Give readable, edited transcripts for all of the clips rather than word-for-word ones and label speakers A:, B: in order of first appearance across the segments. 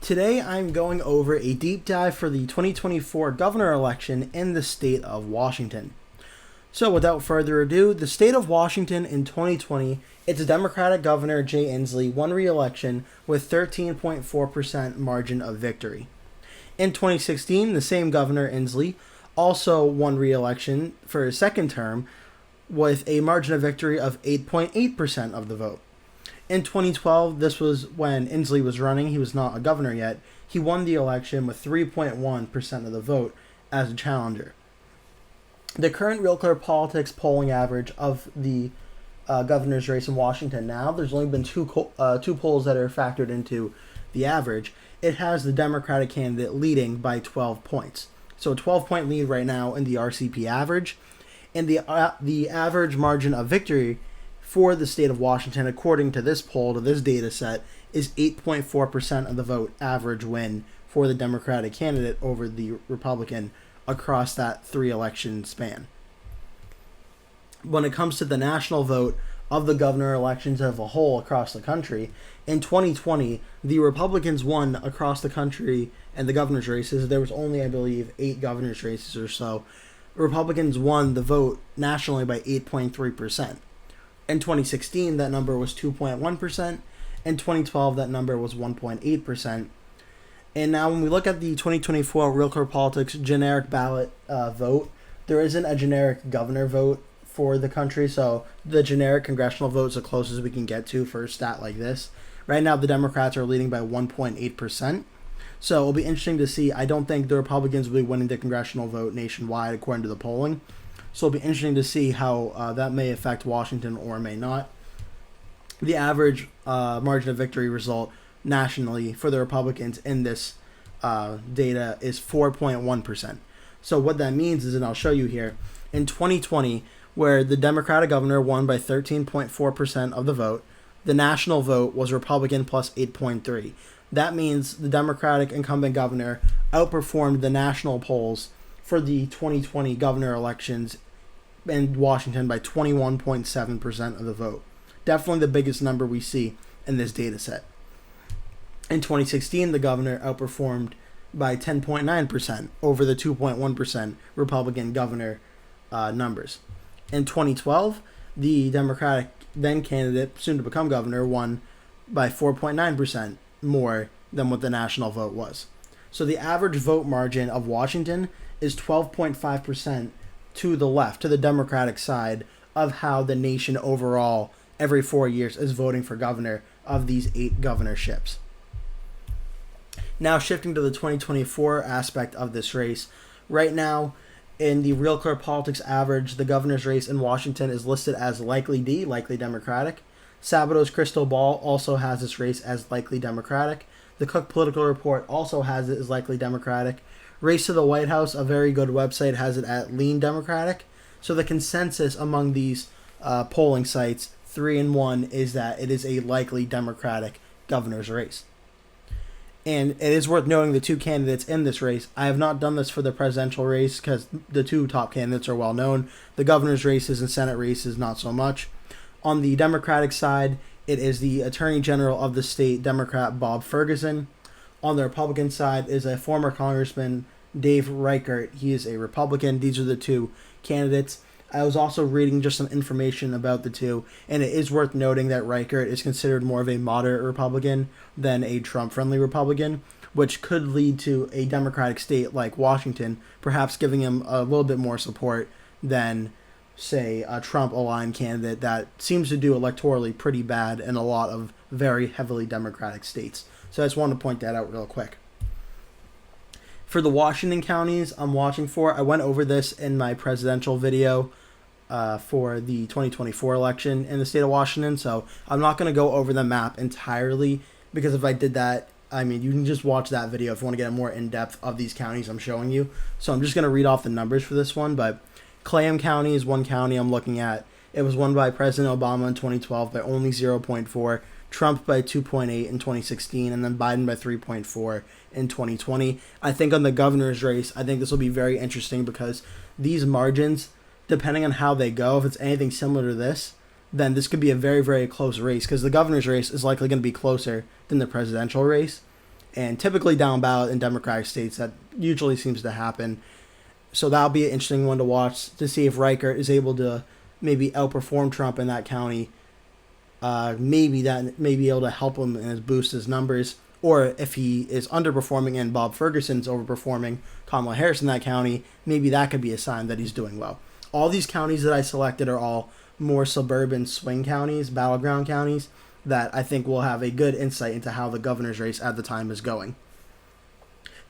A: Today I'm going over a deep dive for the 2024 governor election in the state of Washington. So without further ado, the state of Washington in 2020, its Democratic Governor Jay Inslee won re-election with 13.4% margin of victory. In 2016, the same Governor Inslee also won re-election for his second term with a margin of victory of 8.8% of the vote. In 2012, this was when Inslee was running. He was not a governor yet. He won the election with 3.1% of the vote as a challenger. The current Real Clear Politics polling average of the governor's race in Washington now, there's only been two polls that are factored into the average. It has the Democratic candidate leading by 12 points. So a 12-point lead right now in the RCP average. And the average margin of victory for the state of Washington, according to this poll, to this data set, is 8.4% of the vote average win for the Democratic candidate over the Republican across that 3-election span. When it comes to the national vote of the governor elections as a whole across the country, in 2020, the Republicans won across the country and the governor's races. There was only, I believe, 8 governor's races or so. Republicans won the vote nationally by 8.3%. In 2016, that number was 2.1%. In 2012, that number was 1.8%. And now when we look at the 2024 Real Clear Politics generic ballot vote, there isn't a generic governor vote for the country, so the generic congressional vote is the closest we can get to for a stat like this. Right now, the Democrats are leading by 1.8%. So it'll be interesting to see. I don't think the Republicans will be winning the congressional vote nationwide according to the polling. So it'll be interesting to see how that may affect Washington or may not. The average margin of victory result nationally for the Republicans in this data is 4.1%. So what that means is, and I'll show you here, in 2020, where the Democratic governor won by 13.4% of the vote, the national vote was Republican plus 8.3. That means the Democratic incumbent governor outperformed the national polls for the 2020 governor elections in Washington by 21.7% of the vote. Definitely the biggest number we see in this data set. In 2016, the governor outperformed by 10.9% over the 2.1% Republican governor numbers. In 2012, the Democratic then candidate, soon to become governor, won by 4.9% more than what the national vote was. So the average vote margin of Washington is 12.5% to the left, to the Democratic side of how the nation overall every 4 years is voting for governor of these 8 governorships. Now shifting to the 2024 aspect of this race, right now in the Real Clear Politics average, the governor's race in Washington is listed as likely D, likely Democratic. Sabato's Crystal Ball also has this race as likely Democratic. The Cook Political Report also has it as likely Democratic. Race to the White House, a very good website, has it at lean Democratic. So the consensus among these polling sites, 3 and 1, is that it is a likely Democratic governor's race. And it is worth noting the 2 candidates in this race. I have not done this for the presidential race because the 2 top candidates are well known. The governor's races and Senate races, not so much. On the Democratic side, it is the Attorney General of the state, Democrat Bob Ferguson. On the Republican side is a former Congressman, Dave Reichert. He is a Republican. These are the 2 candidates. I was also reading just some information about the 2, and it is worth noting that Reichert is considered more of a moderate Republican than a Trump-friendly Republican, which could lead to a Democratic state like Washington perhaps giving him a little bit more support than, say, a Trump-aligned candidate that seems to do electorally pretty bad in a lot of very heavily Democratic states. So I just wanted to point that out real quick. For the Washington counties I'm watching for, I went over this in my presidential video for the 2024 election in the state of Washington, so I'm not going to go over the map entirely, because if I did that, I mean, you can just watch that video if you want to get a more in-depth of these counties I'm showing you. So I'm just going to read off the numbers for this one, but Clayton County is one county I'm looking at. It was won by President Obama in 2012 by only 0.4, Trump by 2.8 in 2016, and then Biden by 3.4 in 2020. I think on the governor's race, I think this will be very interesting because these margins, depending on how they go, if it's anything similar to this, then this could be a very, very close race because the governor's race is likely going to be closer than the presidential race. and typically down ballot in Democratic states. That usually seems to happen. So that'll be an interesting one to watch to see if Reichert is able to maybe outperform Trump in that county. Maybe that may be able to help him and boost his numbers. Or if he is underperforming and Bob Ferguson's overperforming Kamala Harris in that county, maybe that could be a sign that he's doing well. All these counties that I selected are all more suburban swing counties, battleground counties, that I think will have a good insight into how the governor's race at the time is going.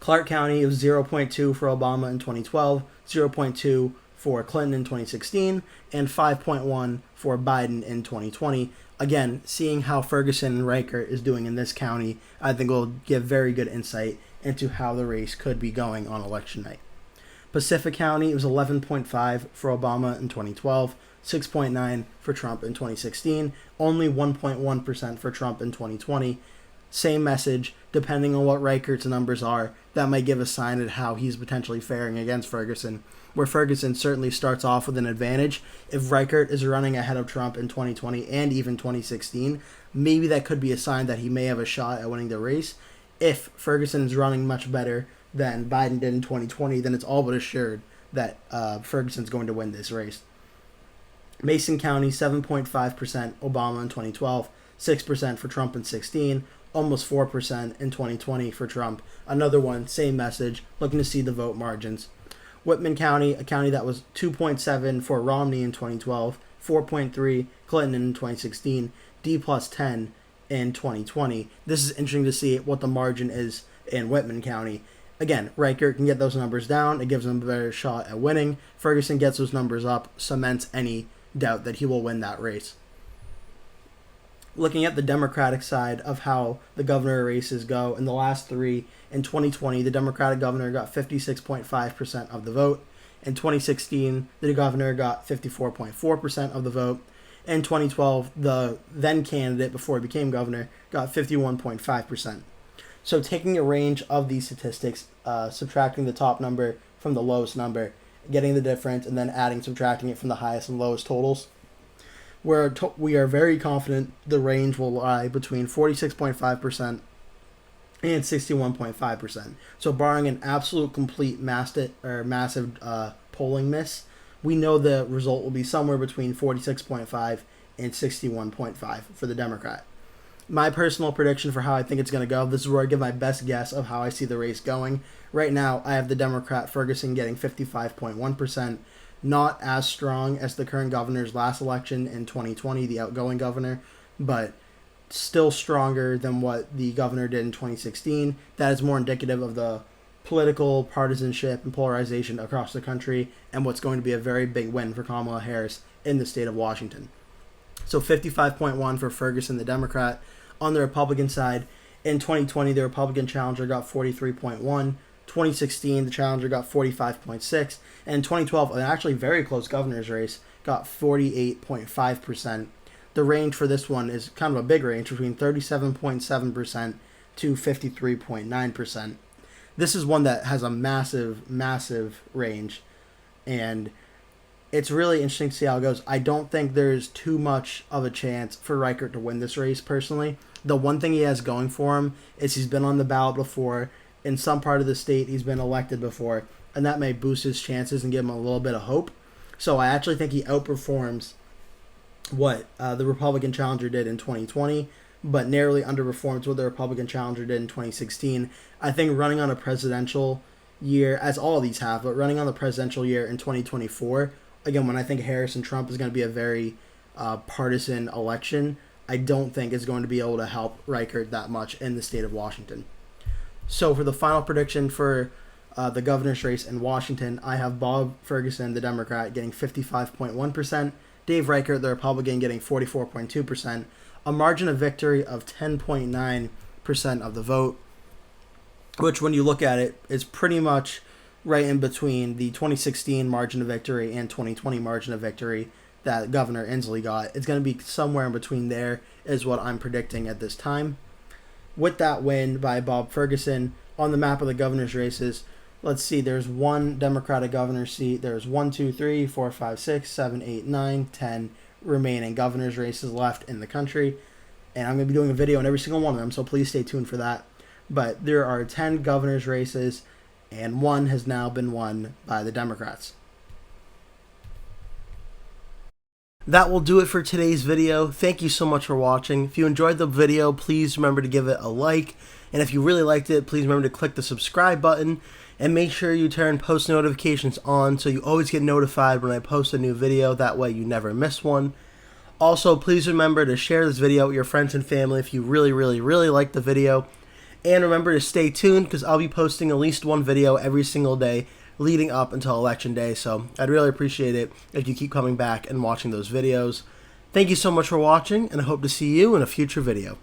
A: Clark County was 0.2 for Obama in 2012, 0.2 for Clinton in 2016, and 5.1 for Biden in 2020. Again, seeing how Ferguson and Reichert is doing in this county, I think will give very good insight into how the race could be going on election night. Pacific County was 11.5 for Obama in 2012, 6.9 for Trump in 2016, only 1.1% for Trump in 2020. Same message, depending on what Reichert's numbers are, that might give a sign at how he's potentially faring against Ferguson, where Ferguson certainly starts off with an advantage. If Reichert is running ahead of Trump in 2020 and even 2016, maybe that could be a sign that he may have a shot at winning the race. If Ferguson is running much better than Biden did in 2020, then it's all but assured that Ferguson's going to win this race. Mason County, 7.5% Obama in 2012, 6% for Trump in 2016, almost 4% in 2020 for Trump. Another one, same message, looking to see the vote margins. Whitman County, a county that was 2.7 for Romney in 2012, 4.3 Clinton in 2016, D plus 10 in 2020. This is interesting to see what the margin is in Whitman County. Again, Reichert can get those numbers down. It gives him a better shot at winning. Ferguson gets those numbers up, cements any doubt that he will win that race. Looking at the Democratic side of how the governor races go, in the last three, in 2020, the Democratic governor got 56.5% of the vote. In 2016, the governor got 54.4% of the vote. In 2012, the then candidate, before he became governor, got 51.5%. So taking a range of these statistics, subtracting the top number from the lowest number, getting the difference, and then subtracting it from the highest and lowest totals, we are very confident the range will lie between 46.5% and 61.5%. So barring an absolute complete massive polling miss, we know the result will be somewhere between 46.5 and 61.5 for the Democrat. My personal prediction for how I think it's going to go, this is where I give my best guess of how I see the race going. Right now, I have the Democrat Ferguson getting 55.1%. Not as strong as the current governor's last election in 2020, the outgoing governor, but still stronger than what the governor did in 2016. That is more indicative of the political partisanship and polarization across the country and what's going to be a very big win for Kamala Harris in the state of Washington. So 55.1 for Ferguson, the Democrat. On the Republican side, in 2020, the Republican challenger got 43.1. 2016, the challenger got 45.6, and in 2012, an actually very close governor's race, got 48.5%. The range for this one is kind of a big range, between 37.7% to 53.9%. This is one that has a massive, massive range, and it's really interesting to see how it goes. I don't think there's too much of a chance for Reichert to win this race, personally. The one thing he has going for him is he's been on the ballot before. In some part of the state, he's been elected before, and that may boost his chances and give him a little bit of hope. So I actually think he outperforms what the Republican challenger did in 2020, but narrowly underperforms what the Republican challenger did in 2016. I think running on a presidential year, as all of these have, but running on the presidential year in 2024, again, when I think Harris and Trump is going to be a very partisan election, I don't think it's going to be able to help Reichert that much in the state of Washington. So for the final prediction for the governor's race in Washington, I have Bob Ferguson, the Democrat, getting 55.1%, Dave Reichert, the Republican, getting 44.2%, a margin of victory of 10.9% of the vote, which when you look at it is pretty much right in between the 2016 margin of victory and 2020 margin of victory that Governor Inslee got. It's going to be somewhere in between there is what I'm predicting at this time. With that win by Bob Ferguson on the map of the governor's races, let's see, there's one Democratic governor's seat. There's 1, 2, 3, 4, 5, 6, 7, 8, 9, 10 remaining governor's races left in the country. And I'm going to be doing a video on every single one of them, so please stay tuned for that. but there are 10 governor's races, and one has now been won by the Democrats. That will do it for today's video. Thank you so much for watching. If you enjoyed the video, please remember to give it a like. And if you really liked it, please remember to click the subscribe button. And make sure you turn post notifications on so you always get notified when I post a new video. That way you never miss one. Also, please remember to share this video with your friends and family if you really like the video. And remember to stay tuned because I'll be posting at least one video every single day leading up until Election Day, so I'd really appreciate it if you keep coming back and watching those videos. Thank you so much for watching, and I hope to see you in a future video.